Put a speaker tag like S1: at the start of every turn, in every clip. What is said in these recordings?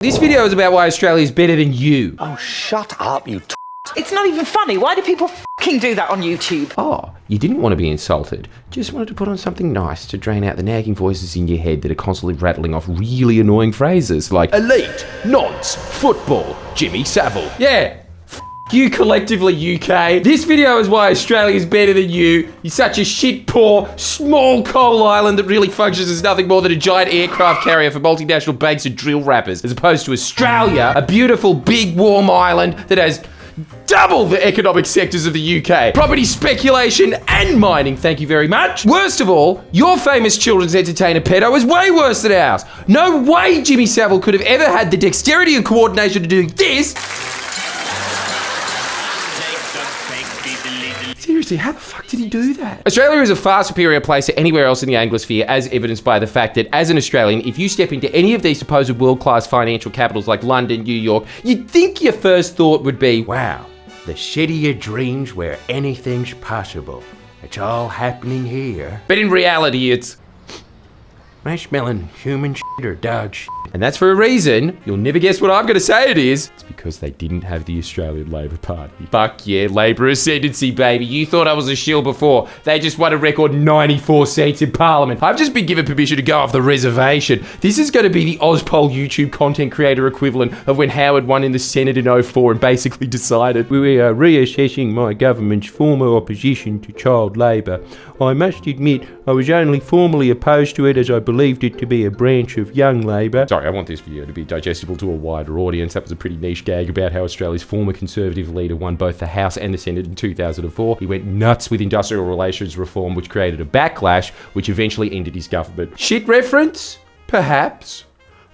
S1: This video is about why Australia is better than you.
S2: Oh, shut up, you
S3: It's not even funny. Why do people fucking do that on YouTube?
S1: Oh, you didn't want to be insulted. Just wanted to put on something nice to drain out the nagging voices in your head that are constantly rattling off really annoying phrases like elite, nonce, football, Jimmy Savile. Yeah. You collectively, UK. This video is why Australia is better than you. You're such a shit poor, small coal island that really functions as nothing more than a giant aircraft carrier for multinational banks and drill rappers, as opposed to Australia, a beautiful, big, warm island that has double the economic sectors of the UK. Property speculation and mining, thank you very much. Worst of all, your famous children's entertainer pedo is way worse than ours. No way Jimmy Savile could have ever had the dexterity and coordination to do this. Seriously, how the fuck did he do that? Australia is a far superior place to anywhere else in the Anglosphere, as evidenced by the fact that, as an Australian, if you step into any of these supposed world-class financial capitals like London, New York, you'd think your first thought would be, wow, the city of dreams where anything's possible. It's all happening here. But in reality, it's... am I smelling human shit or dog shit? And that's for a reason. You'll never guess what I'm going to say it is. It's because they didn't have the Australian Labor Party. Fuck yeah, Labor ascendancy, baby. You thought I was a shill before. They just won a record 94 seats in Parliament. I've just been given permission to go off the reservation. This is going to be the Ozpol YouTube content creator equivalent of when Howard won in the Senate in 2004 and basically decided, we are reassessing my government's former opposition to child labour. I must admit, I was only formally opposed to it as I believed it to be a branch of young Labor. Sorry, I want this video to be digestible to a wider audience. That was a pretty niche gag about how Australia's former Conservative leader won both the House and the Senate in 2004. He went nuts with industrial relations reform, which created a backlash, which eventually ended his government. Shit reference? Perhaps.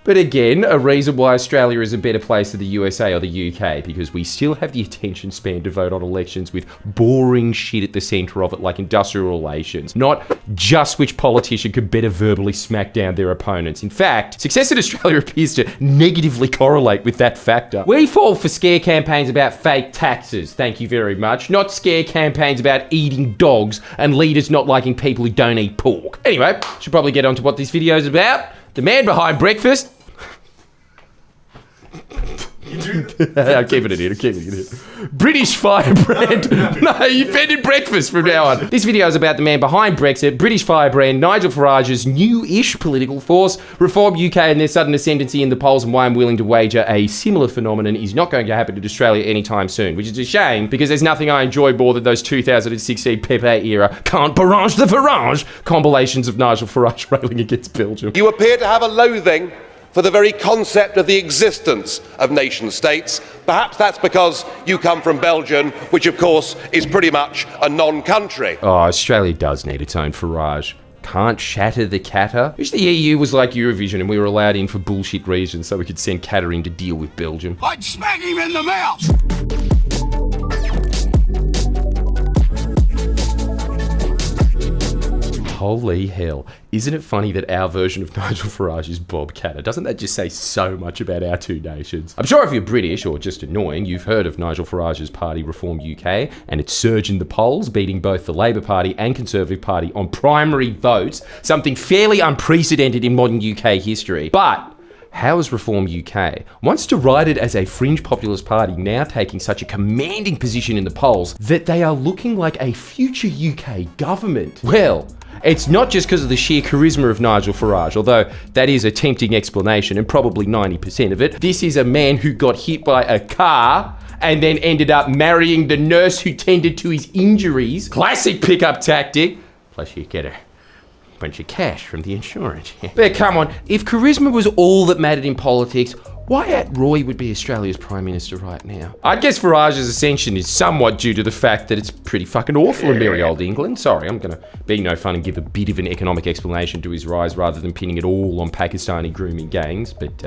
S1: But again, a reason why Australia is a better place than the USA or the UK, because we still have the attention span to vote on elections with boring shit at the centre of it, like industrial relations, not just which politician can better verbally smack down their opponents. In fact, success in Australia appears to negatively correlate with that factor. We fall for scare campaigns about fake taxes, thank you very much, not scare campaigns about eating dogs and leaders not liking people who don't eat pork. Anyway, should probably get on to what this video is about. The man behind breakfast. I'm keeping it in. British firebrand. No, you invented breakfast from now on. This video is about the man behind Brexit, British firebrand Nigel Farage's new-ish political force, Reform UK and their sudden ascendancy in the polls, and why I'm willing to wager a similar phenomenon is not going to happen in Australia anytime soon, which is a shame because there's nothing I enjoy more than those 2016 Pepe era can't barrage the Farage compilations of Nigel Farage railing against Belgium.
S4: You appear to have a loathing for the very concept of the existence of nation states. Perhaps that's because you come from Belgium, which of course is pretty much a non-country.
S1: Oh, Australia does need its own Farage. Can't shatter the Qatar. Wish the EU was like Eurovision and we were allowed in for bullshit reasons so we could send Qatar in to deal with Belgium.
S5: I'd smack him in the mouth!
S1: Holy hell. Isn't it funny that our version of Nigel Farage is Bob Katter? Doesn't that just say so much about our two nations? I'm sure if you're British or just annoying, you've heard of Nigel Farage's party Reform UK and its surge in the polls, beating both the Labor Party and Conservative Party on primary votes, something fairly unprecedented in modern UK history. But how is Reform UK, once derided as a fringe populist party, now taking such a commanding position in the polls that they are looking like a future UK government? Well, it's not just because of the sheer charisma of Nigel Farage, although that is a tempting explanation and probably 90% of it. This is a man who got hit by a car and then ended up marrying the nurse who tended to his injuries. Classic pickup tactic. Plus you get a bunch of cash from the insurance. But come on, if charisma was all that mattered in politics, Wyatt Roy would be Australia's Prime Minister right now. I guess Farage's ascension is somewhat due to the fact that it's pretty fucking awful in merry old England. Sorry, I'm gonna be no fun and give a bit of an economic explanation to his rise rather than pinning it all on Pakistani grooming gangs, but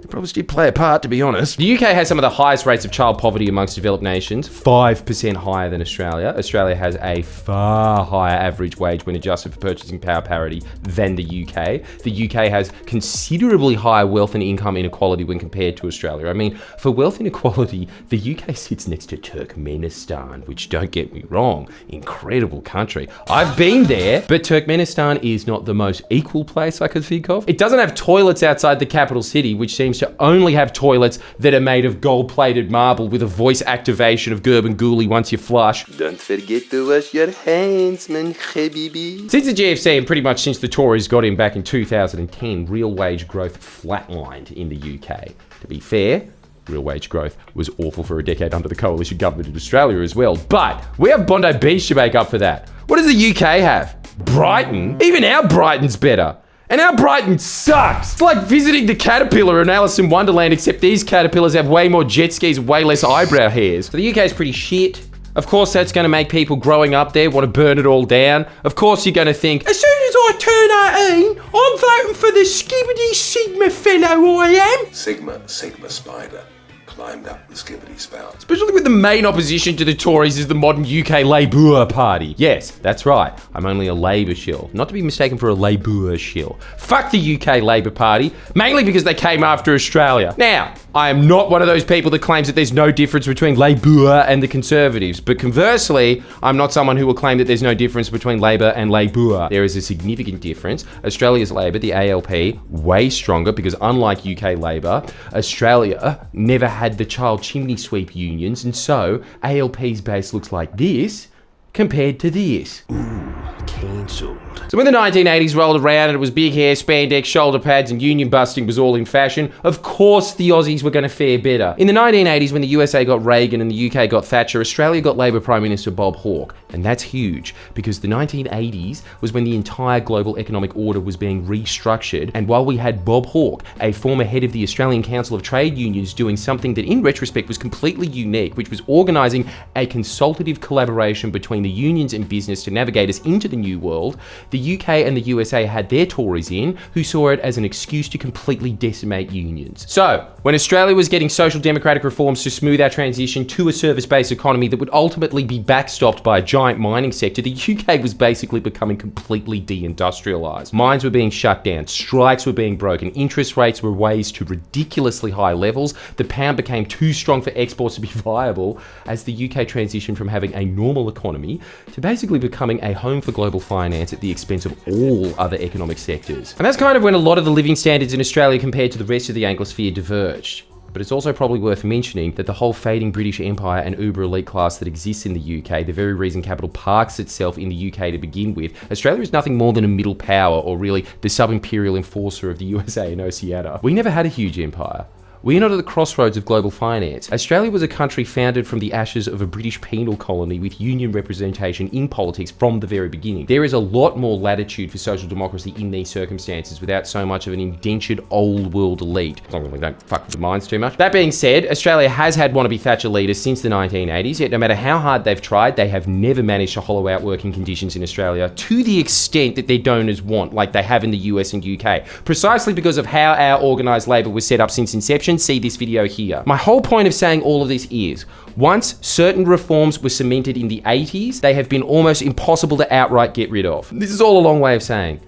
S1: they probably did play a part, to be honest. The UK has some of the highest rates of child poverty amongst developed nations, 5% higher than Australia. Australia has a far higher average wage when adjusted for purchasing power parity than the UK. The UK has considerably higher wealth and income inequality when compared to Australia. I mean, for wealth inequality, the UK sits next to Turkmenistan, which, don't get me wrong, incredible country. I've been there, but Turkmenistan is not the most equal place I could think of. It doesn't have toilets outside the capital city, which seems seems to only have toilets that are made of gold-plated marble with a voice activation of Gerben Gooley once you flush. Don't forget to wash your hands, man, habibi. Since the GFC and pretty much since the Tories got in back in 2010, real wage growth flatlined in the UK. To be fair, real wage growth was awful for a decade under the coalition government in Australia as well. But we have Bondi Beach to make up for that. What does the UK have? Brighton? Even our Brighton's better. And our Brighton sucks. It's like visiting the Caterpillar in Alice in Wonderland, except these caterpillars have way more jet skis and way less eyebrow hairs. So the UK's pretty shit. Of course, that's going to make people growing up there want to burn it all down. Of course, you're going to think, as soon as I turn 18, I'm voting for the Skibbity Sigma fellow I am.
S2: Sigma Spider climbed up the Skibbity spout.
S1: Especially with the main opposition to the Tories is the modern UK Labour Party. Yes, that's right. I'm only a Labour shill. Not to be mistaken for a Labour shill. Fuck the UK Labour Party, mainly because they came after Australia. Now, I am not one of those people that claims that there's no difference between Labour and the Conservatives, but conversely, I'm not someone who will claim that there's no difference between Labour and Labour. There is a significant difference. Australia's Labour, the ALP, way stronger because unlike UK Labour, Australia never had the child chimney sweep unions, and so ALP's base looks like this compared to this. Ooh, cancelled. So when the 1980s rolled around and it was big hair, spandex, shoulder pads and union busting was all in fashion, of course the Aussies were going to fare better. In the 1980s, when the USA got Reagan and the UK got Thatcher, Australia got Labor Prime Minister Bob Hawke. And that's huge, because the 1980s was when the entire global economic order was being restructured, and while we had Bob Hawke, a former head of the Australian Council of Trade Unions, doing something that in retrospect was completely unique, which was organising a consultative collaboration between the unions and business to navigate us into the new world, the UK and the USA had their Tories in, who saw it as an excuse to completely decimate unions. So, when Australia was getting social democratic reforms to smooth our transition to a service-based economy that would ultimately be backstopped by a giant mining sector, the UK was basically becoming completely deindustrialised. Mines were being shut down, strikes were being broken, interest rates were raised to ridiculously high levels, the pound became too strong for exports to be viable as the UK transitioned from having a normal economy to basically becoming a home for global finance at the expense of all other economic sectors. And that's kind of when a lot of the living standards in Australia compared to the rest of the Anglosphere diverged. But it's also probably worth mentioning that the whole fading British Empire and uber elite class that exists in the UK, the very reason capital parks itself in the UK to begin with, Australia is nothing more than a middle power, or really the sub-imperial enforcer of the USA and Oceania. We never had a huge empire. We are not at the crossroads of global finance. Australia was a country founded from the ashes of a British penal colony with union representation in politics from the very beginning. There is a lot more latitude for social democracy in these circumstances without so much of an indentured old world elite. As long as we don't fuck with the minds too much. That being said, Australia has had wannabe Thatcher leaders since the 1980s, yet no matter how hard they've tried, they have never managed to hollow out working conditions in Australia to the extent that their donors want, like they have in the US and UK, precisely because of how our organised labour was set up since inception. See this video here. My whole point of saying all of this is, once certain reforms were cemented in the 80s, they have been almost impossible to outright get rid of. This is all a long way of saying,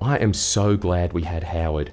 S1: I am so glad we had Howard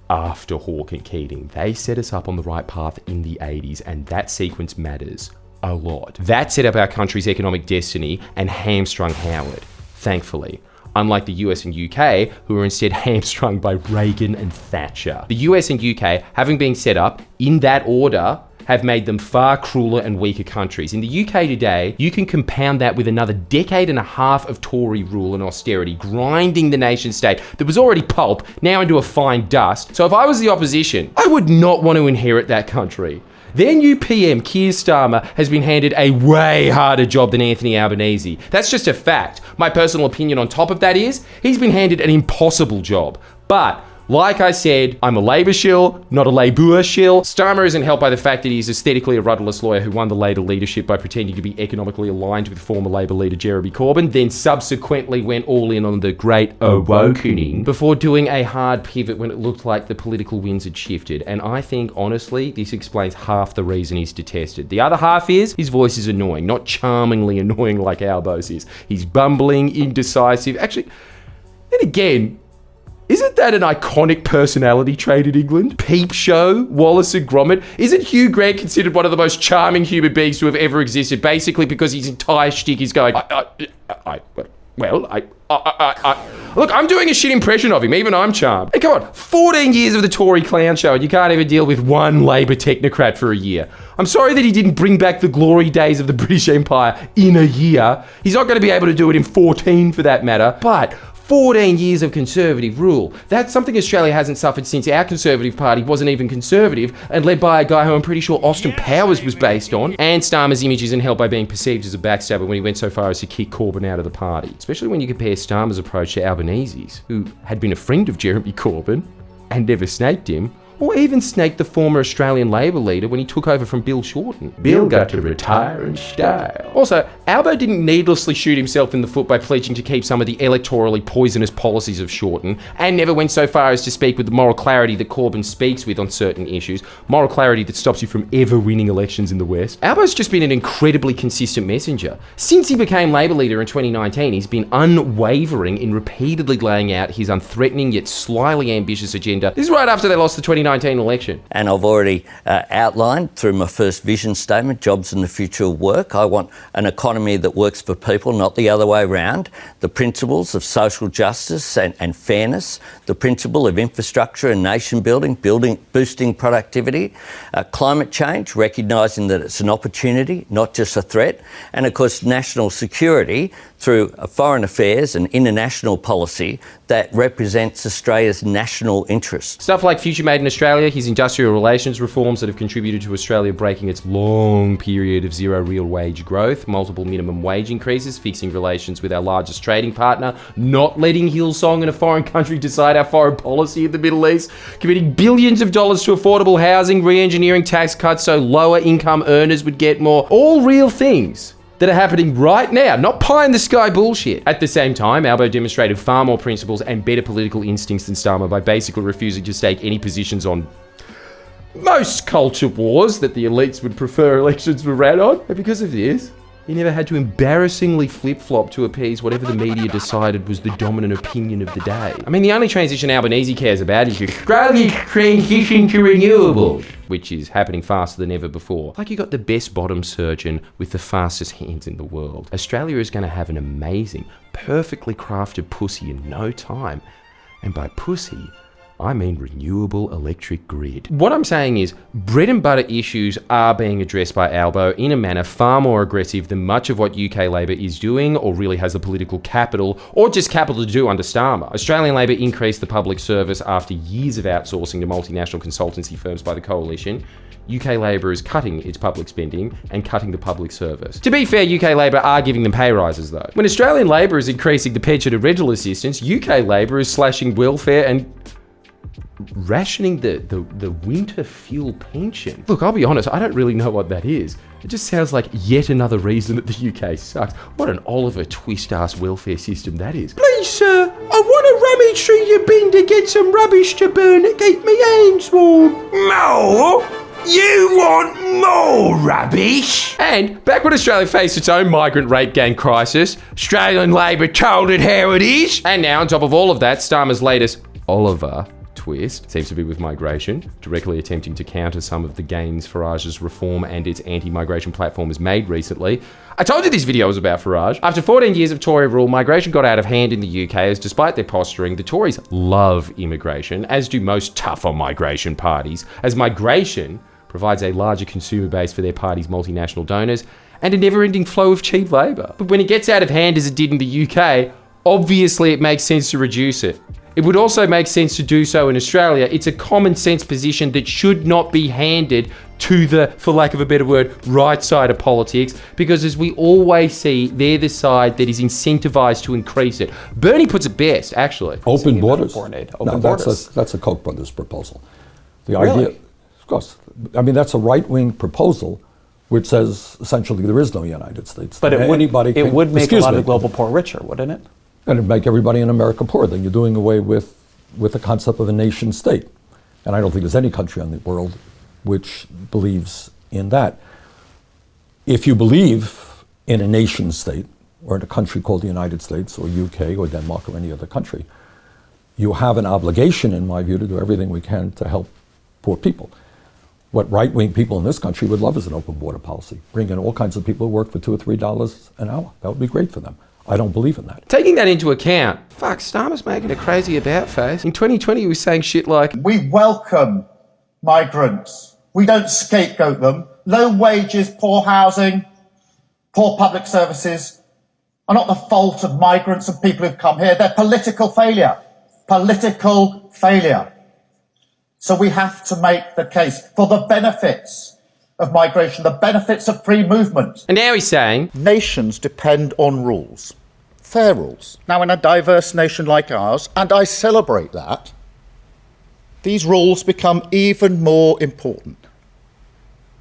S1: after Hawke and Keating. They set us up on the right path in the 80s, and that sequence matters a lot. That set up our country's economic destiny and hamstrung Howard, thankfully. Unlike the US and UK, who were instead hamstrung by Reagan and Thatcher. The US and UK, having been set up in that order, have made them far crueler and weaker countries. In the UK today, you can compound that with another decade and a half of Tory rule and austerity, grinding the nation state that was already pulp, now into a fine dust. So if I was the opposition, I would not want to inherit that country. Their new PM, Keir Starmer, has been handed a way harder job than Anthony Albanese. That's just a fact. My personal opinion on top of that is, he's been handed an impossible job. But like I said, I'm a Labour shill, not a Labour shill. Starmer isn't helped by the fact that he's aesthetically a rudderless lawyer who won the Labour leadership by pretending to be economically aligned with former Labour leader Jeremy Corbyn, then subsequently went all in on the Great Awakening before doing a hard pivot when it looked like the political winds had shifted. And I think, honestly, this explains half the reason he's detested. The other half is, his voice is annoying, not charmingly annoying like Albo's is. He's bumbling, indecisive. Actually, then again, isn't that an iconic personality trait in England? Peep Show, Wallace and Gromit. Isn't Hugh Grant considered one of the most charming human beings to have ever existed, basically because his entire shtick is going, Well, look, I'm doing a shit impression of him. Even I'm charmed. Hey, come on. 14 years of the Tory clown show and you can't even deal with one Labour technocrat for a year. I'm sorry that he didn't bring back the glory days of the British Empire in a year. He's not going to be able to do it in 14 for that matter. But 14 years of Conservative rule. That's something Australia hasn't suffered since our Conservative Party wasn't even Conservative and led by a guy who I'm pretty sure Austin Powers was based on. And Starmer's image isn't helped by being perceived as a backstabber when he went so far as to kick Corbyn out of the party. Especially when you compare Starmer's approach to Albanese's, who had been a friend of Jeremy Corbyn and never snaked him, or even snaked the former Australian Labor leader when he took over from Bill Shorten. Bill got to retire in style. Also, Albo didn't needlessly shoot himself in the foot by pledging to keep some of the electorally poisonous policies of Shorten, and never went so far as to speak with the moral clarity that Corbyn speaks with on certain issues, moral clarity that stops you from ever winning elections in the West. Albo's just been an incredibly consistent messenger. Since he became Labor leader in 2019, he's been unwavering in repeatedly laying out his unthreatening yet slyly ambitious agenda. This is right after they lost the 2019 election.
S6: And I've already outlined through my first vision statement, jobs in the future of work. I want an economy that works for people, not the other way around. The principles of social justice and fairness, the principle of infrastructure and nation building, boosting productivity, climate change, recognising that it's an opportunity, not just a threat, and of course national security through foreign affairs and international policy that represents Australia's national interests.
S1: Stuff like Future Made in Australia, his industrial relations reforms that have contributed to Australia breaking its long period of zero real wage growth, multiple minimum wage increases, fixing relations with our largest trading partner, not letting Hillsong and a foreign country decide our foreign policy in the Middle East, committing billions of dollars to affordable housing, re-engineering tax cuts so lower income earners would get more. All real things that are happening right now, not pie-in-the-sky bullshit. At the same time, Albo demonstrated far more principles and better political instincts than Starmer by basically refusing to stake any positions on most culture wars that the elites would prefer elections were ran on. And because of this, he never had to embarrassingly flip-flop to appease whatever the media decided was the dominant opinion of the day. I mean, the only transition Albanese cares about is Australia's transition to renewables, which is happening faster than ever before. Like you got the best bottom surgeon with the fastest hands in the world. Australia is going to have an amazing, perfectly crafted pussy in no time. And by pussy, I mean renewable electric grid. What I'm saying is bread and butter issues are being addressed by Albo in a manner far more aggressive than much of what UK Labor is doing or really has the political capital or just capital to do under Starmer. Australian Labor increased the public service after years of outsourcing to multinational consultancy firms by the coalition. UK Labor is cutting its public spending and cutting the public service. To be fair, UK Labor are giving them pay rises though. When Australian Labor is increasing the pension and rental assistance, UK Labor is slashing welfare and rationing the winter fuel pension. Look, I'll be honest, I don't really know what that is. It just sounds like yet another reason that the UK sucks. What an Oliver Twist-ass welfare system that is. Please, sir, I want to rummage through your bin to get some rubbish to burn to keep me hands warm.
S5: More? You want more rubbish?
S1: And back when Australia faced its own migrant rape gang crisis, Australian Labor told it how it is. And now, on top of all of that, Starmer's latest Oliver twist seems to be with migration, directly attempting to counter some of the gains Farage's reform and its anti-migration platform has made recently. I told you this video was about Farage. After 14 years of Tory rule, migration got out of hand in the UK as despite their posturing, the Tories love immigration, as do most tough on migration parties, as migration provides a larger consumer base for their party's multinational donors and a never-ending flow of cheap labour. But when it gets out of hand as it did in the UK, obviously it makes sense to reduce it. It would also make sense to do so in Australia. It's a common sense position that should not be handed to the, for lack of a better word, right side of politics, because as we always see, they're the side that is incentivized to increase it. Bernie puts it best, actually.
S7: Open borders.
S8: Open
S7: borders. That's a Koch brothers proposal. The idea, of course, I mean, that's a right-wing proposal which says essentially there is no United States.
S8: But it would make a lot of global poor richer, wouldn't it?
S7: And it'd make everybody in America poor. Then you're doing away with the concept of a nation state. And I don't think there's any country in the world which believes in that. If you believe in a nation state, or in a country called the United States, or UK, or Denmark, or any other country, you have an obligation, in my view, to do everything we can to help poor people. What right-wing people in this country would love is an open border policy. Bring in all kinds of people who work for $2 or $3 an hour. That would be great for them. I don't believe in that.
S1: Taking that into account, Starmer's making a crazy about face. In 2020, he was saying shit like,
S9: we welcome migrants. We don't scapegoat them. Low wages, poor housing, poor public services are not the fault of migrants and people who've come here. They're political failure. Political failure. So we have to make the case for the benefits of migration, the benefits of free movement.
S1: And now he's saying,
S9: nations depend on rules. Fair rules. Now, in a diverse nation like ours, and I celebrate that, these rules become even more important.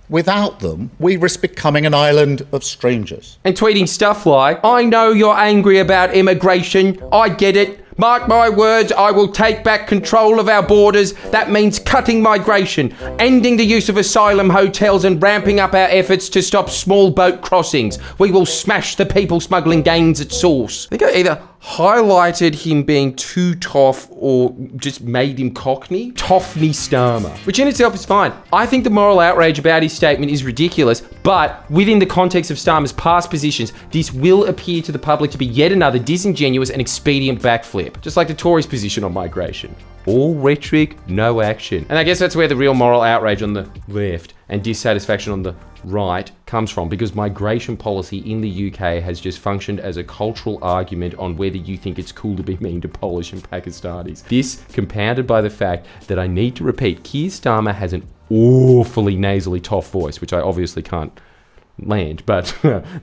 S9: Without them, we risk becoming an island of strangers.
S1: And tweeting stuff like, I know you're angry about immigration. I get it. Mark my words, I will take back control of our borders. That means cutting migration, ending the use of asylum hotels and ramping up our efforts to stop small boat crossings. We will smash the people smuggling gangs at source. I think I either highlighted him being too tough or just made him cockney. Toffney Starmer, which in itself is fine. I think the moral outrage about his statement is ridiculous, but within the context of Starmer's past positions, this will appear to the public to be yet another disingenuous and expedient backflip, just like the Tories' position on migration. All rhetoric, no action. And I guess that's where the real moral outrage on the left and dissatisfaction on the right comes from, because migration policy in the UK has just functioned as a cultural argument on whether you think it's cool to be mean to Polish and Pakistanis. This compounded by the fact that I need to repeat, Keir Starmer has an awfully nasally tough voice, which I obviously can't land, but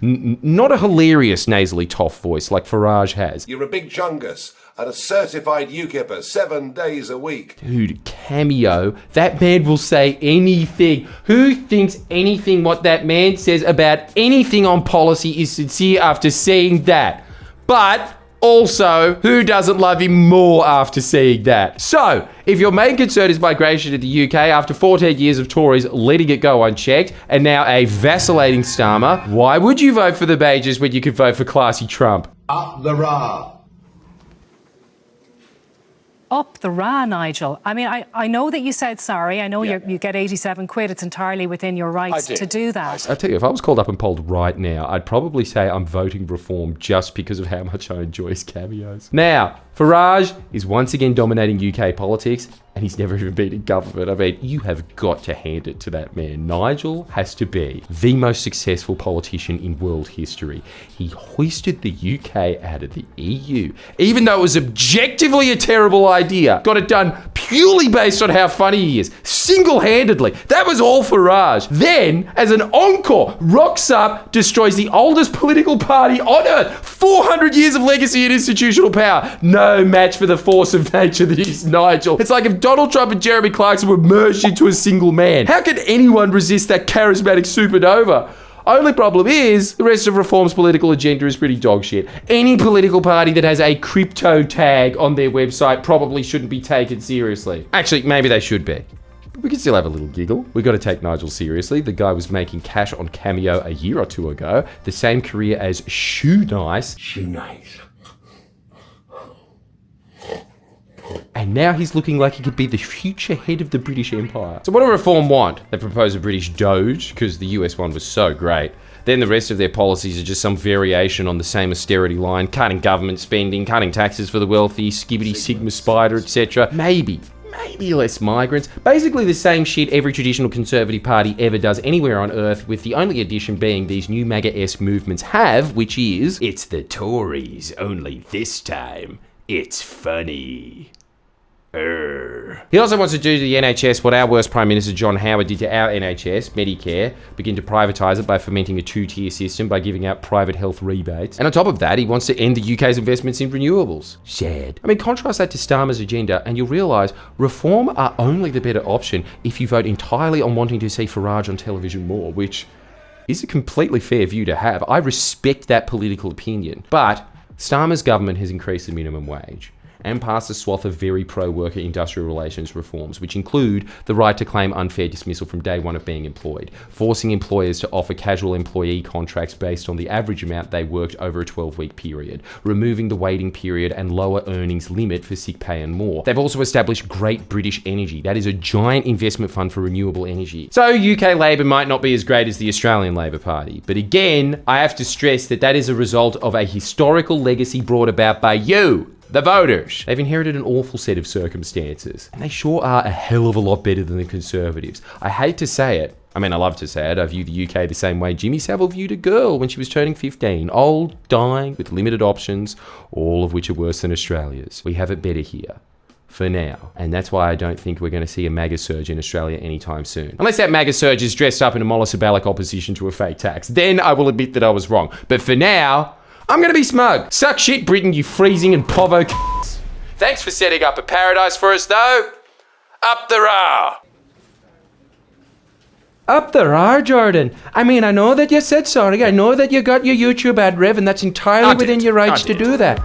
S1: not a hilarious nasally tough voice like Farage has.
S2: You're a big chungus and a certified UKIPper 7 days a week.
S1: Dude, Cameo, that man will say anything. Who thinks anything what that man says about anything on policy is sincere after seeing that? But also, who doesn't love him more after seeing that? So, if your main concern is migration to the UK after 14 years of Tories letting it go unchecked and now a vacillating Starmer, why would you vote for the Majors when you could vote for classy Trump?
S2: Up the rah.
S10: Up the rah, Nigel. I mean, I know that you said sorry. I know you get 87 quid. It's entirely within your rights to do that.
S1: I tell you, if I was called up and polled right now, I'd probably say I'm voting reform just because of how much I enjoy his cameos. Now, Farage is once again dominating UK politics, and he's never even been in government. I mean, you have got to hand it to that man. Nigel has to be the most successful politician in world history. He hoisted the UK out of the EU, even though it was objectively a terrible idea. Got it done purely based on how funny he is, single-handedly. That was all Farage. Then, as an encore, rocks up, destroys the oldest political party on earth. 400 years of legacy and institutional power. No match for the force of nature that is Nigel. It's like if Donald Trump and Jeremy Clarkson were merged into a single man. How can anyone resist that charismatic supernova? Only problem is, the rest of Reform's political agenda is pretty dog shit. Any political party that has a crypto tag on their website probably shouldn't be taken seriously. Actually, maybe they should be. But we can still have a little giggle. We got to take Nigel seriously. The guy was making cash on Cameo a year or two ago. The same career as Shoe Nice.
S5: Shoe Nice.
S1: And now he's looking like he could be the future head of the British Empire. So what do Reform want? They propose a British Doge, because the US one was so great. Then the rest of their policies are just some variation on the same austerity line, cutting government spending, cutting taxes for the wealthy, skibbity Sigma Spider, etc. Maybe less migrants. Basically the same shit every traditional Conservative party ever does anywhere on earth, with the only addition being these new MAGA-esque movements have, which is, it's the Tories, only this time it's funny. He also wants to do to the NHS what our worst Prime Minister John Howard did to our NHS, Medicare, begin to privatise it by fomenting a two-tier system by giving out private health rebates. And on top of that, he wants to end the UK's investments in renewables. Sad. I mean, contrast that to Starmer's agenda and you'll realise Reform are only the better option if you vote entirely on wanting to see Farage on television more, which is a completely fair view to have. I respect that political opinion. But Starmer's government has increased the minimum wage. and passed a swath of very pro-worker industrial relations reforms, which include the right to claim unfair dismissal from day one of being employed, forcing employers to offer casual employee contracts based on the average amount they worked over a 12-week period, removing the waiting period and lower earnings limit for sick pay and more. They've also established Great British Energy. That is a giant investment fund for renewable energy. So UK Labour might not be as great as the Australian Labor Party, but again, I have to stress that that is a result of a historical legacy brought about by you, the voters. They've inherited an awful set of circumstances, and they sure are a hell of a lot better than the Conservatives. I hate to say it. I mean, I love to say it. I view the UK the same way Jimmy Savile viewed a girl when she was turning 15. Old, dying, with limited options, all of which are worse than Australia's. We have it better here. For now. And that's why I don't think we're going to see a MAGA surge in Australia anytime soon. Unless that MAGA surge is dressed up in a monosyllabic opposition to a fake tax. Then I will admit that I was wrong. But for now, I'm going to be smug. Suck shit, Britain, you freezing and povo c***s. Thanks for setting up a paradise for us, though. Up the row. Up the row, Jordan. I mean, I know that you said sorry. I know that you got your YouTube ad rev, and that's entirely within your rights to do that.